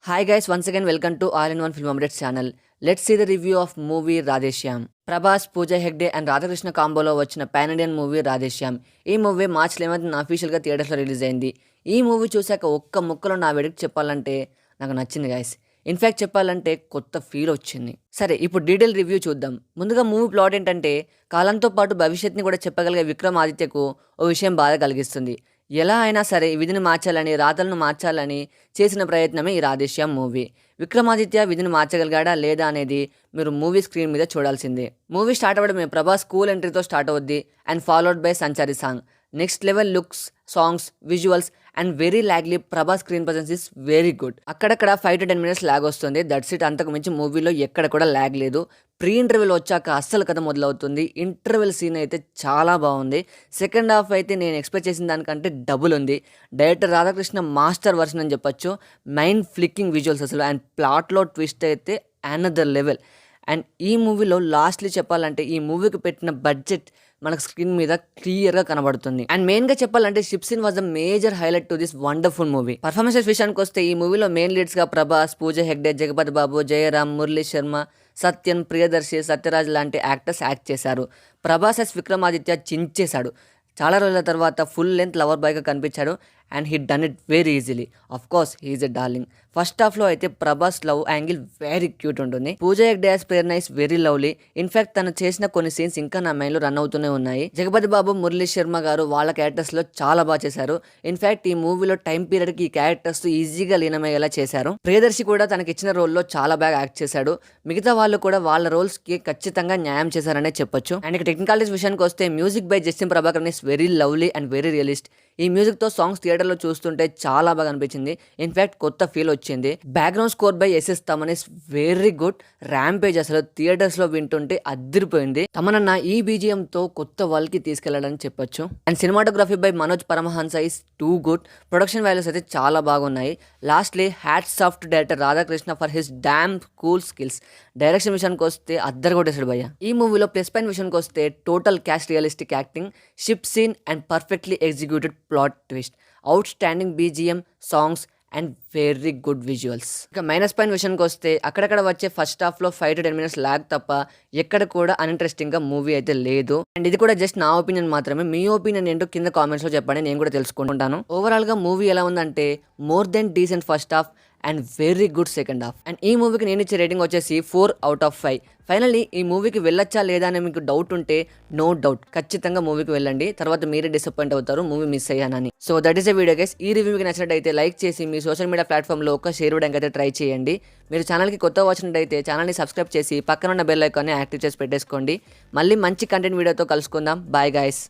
Hi guys, once again welcome to All in One Film Updates channel. Let's see the review of movie Radheshyam. Prabhas, Pooja Hegde and Radhakrishna కాంబోలో వచ్చిన pan Indian movie Radhe Shyam. ఈ movie March 11న అఫీషియల్గా థియేటర్స్లో release అయింది. ఈ movie చూశాక ఒక్క ముక్కలో నా వెడికి చెప్పాలంటే నాకు నచ్చింది గైస్. ఇన్ఫ్యాక్ట్ చెప్పాలంటే కొత్త ఫీల్ వచ్చింది. సరే, ఇప్పుడు డీటెయిల్ రివ్యూ చూద్దాం. ముందుగా మూవీ ప్లాట్ ఏంటంటే, కాలంతో పాటు భవిష్యత్తుని కూడా చెప్పగలిగే విక్రమ్ ఆదిత్యకు ఓ విషయం బాధ కలిగిస్తుంది. ఎలా అయినా సరే విధిని మార్చాలని, రాతలను మార్చాలని చేసిన ప్రయత్నమే ఈ రాధేశ్యామ్ మూవీ. విక్రమాదిత్య విధిని మార్చగలిగాడా లేదా అనేది మీరు మూవీ స్క్రీన్ మీద చూడాల్సిందే. మూవీ స్టార్ట్ అవ్వడమే ప్రభాస్ కూల్ ఎంట్రీతో స్టార్ట్ అవుద్ది and followed by Sanchari song. Next level looks, songs, visuals and very లాగ్లీ Prabhas screen presence is very good. అక్కడక్కడ 5 to 10 minutes ల్యాగ్ వస్తుంది. That's it. అంతకు మించి మూవీలో ఎక్కడ కూడా ల్యాగ్ లేదు. ప్రీ ఇంటర్వెల్ వచ్చాక అస్సలు కథ మొదలవుతుంది. ఇంటర్వెల్ సీన్ అయితే చాలా బాగుంది. సెకండ్ హాఫ్ అయితే నేను ఎక్స్పెక్ట్ చేసిన దానికంటే డబుల్ ఉంది. డైరెక్టర్ రాధాకృష్ణ మాస్టర్ వర్షన్ అని చెప్పొచ్చు. మైండ్ ఫ్లిక్కింగ్ విజువల్స్ అసలు, అండ్ ప్లాట్లో ట్విస్ట్ అయితే అనదర్ లెవెల్. అండ్ ఈ మూవీలో లాస్ట్లీ చెప్పాలంటే ఈ మూవీకి పెట్టిన బడ్జెట్ మనకు స్క్రీన్ మీద క్లియర్గా కనబడుతుంది. అండ్ మెయిన్గా చెప్పాలంటే ship scene was the major highlight to this wonderful movie. Performances విషయానికి వస్తే ఈ మూవీలో మెయిన్ లీడ్స్గా ప్రభాస్, పూజా హెగ్డే, జగపతి బాబు, జయరామ్, మురళీ శర్మ, సత్యన్, ప్రియదర్శి, సత్యరాజ్ లాంటి యాక్టర్స్ యాక్ట్ చేశారు. ప్రభాస్ ఎస్ విక్రమాదిత్య చించేశాడు. చాలా రోజుల తర్వాత ఫుల్ లెంత్ లవర్ బాయ్గా కనిపించాడు and he done it very easily. Of course he is a darling. First హాఫ్లో అయితే Prabhas love angle very cute ఉంటుంది. Pooja Hegde as Prerana is very lovely. In fact తను చేసిన కొన్ని సీన్స్ ఇంకా నా మైండ్లో రన్ అవుతూనే ఉన్నాయి. జగపతి బాబు, మురళీ శర్మ గారు వాళ్ళ క్యారెక్టర్స్లో చాలా బాగా చేశారు. ఇన్ఫాక్ట్ ఈ మూవీలో టైం పీరియడ్కి ఈ క్యారెక్టర్స్ ఈజీగా లీనమయ్యేలా చేశారు. ప్రియదర్శి కూడా తనకి ఇచ్చిన రోల్లో చాలా బాగా యాక్ట్ చేశాడు. మిగతా వాళ్ళు కూడా వాళ్ళ రోల్స్కి ఖచ్చితంగా న్యాయం చేశారనే చెప్పొచ్చు. అండ్ ఇక టెక్నికాలిటీస్ విషయానికి వస్తే music by Justin Prabhakar is very lovely and very realist. ఈ మ్యూజిక్తో సాంగ్స్ థియేటర్లో చూస్తుంటే చాలా బాగా అనిపించింది. ఇన్ఫాక్ట్ కొత్త ఫీల్ వచ్చింది. Background score by SS Thaman is very good. Rampage అసలు థియేటర్స్లో వింటుంటే అదిరిపోయింది. తమనన్న ఈ బీజిఎంతో కొత్త వరల్డ్కి తీసుకెళ్లాలని చెప్పొచ్చు. And cinematography by Manoj Paramahamsa is too good. Production values అయితే చాలా బాగున్నాయి. Lastly hats off to director Radhakrishna for his damn cool skills. Direction విషయానికి వస్తే అద్దరు కొట్టేసాడు భయ్య. ఈ మూవీలో ప్లస్ పాయింట్ విషయానికి వస్తే total cast, realistic acting, ship scene and perfectly executed plot twist, outstanding BGM, songs and very good visuals. ఇక minus point విషయానికి వస్తే అక్కడక్కడ వచ్చే ఫస్ట్ హాఫ్లో 5 to 10 minutes ల్యాగ్ తప్ప ఎక్కడ కూడా అన్ఇంట్రెస్టింగ్గా మూవీ అయితే లేదు. అండ్ ఇది కూడా జస్ట్ నా ఒపీనియన్ మాత్రమే. మీ ఒపీనియన్ ఏంటో కింద కామెంట్స్లో చెప్పండి, నేను కూడా తెలుసుకుంటాను. ఓవరాల్గా మూవీ ఎలా ఉందంటే more than decent first half and very good second half. And ఈ మూవీకి నేను ఇచ్చే రేటింగ్ వచ్చేసి 4 out of 5. ఫైనల్లీ ఈ మూవీకి వెళ్ళొచ్చా లేదా అని మీకు డౌట్ ఉంటే నో డౌట్ ఖచ్చితంగా మూవీకి వెళ్ళండి. తర్వాత మీరే డిసప్పాయింట్ అవుతారు మూవీ మిస్ అయ్యానని. So that is a video guys. ఈ రివ్యూ మీకు నచ్చినట్టయితే లైక్ చేసి మీ సోషల్ మీడియా ప్లాట్ఫామ్లో ఒక షేర్ ఇవ్వడానికి అయితే ట్రై చేయండి. మీరు ఛానల్కి కొత్త వచ్చినట్టయితే ఛానల్ని సబ్స్క్రైబ్ చేసి పక్కన ఉన్న బెల్ ఐకాన్ని యాక్టివ్ చేసి పెట్టేసుకోండి. మళ్ళీ మంచి కంటెంట్ వీడియోతో కలుసుకుందాం. Bye guys.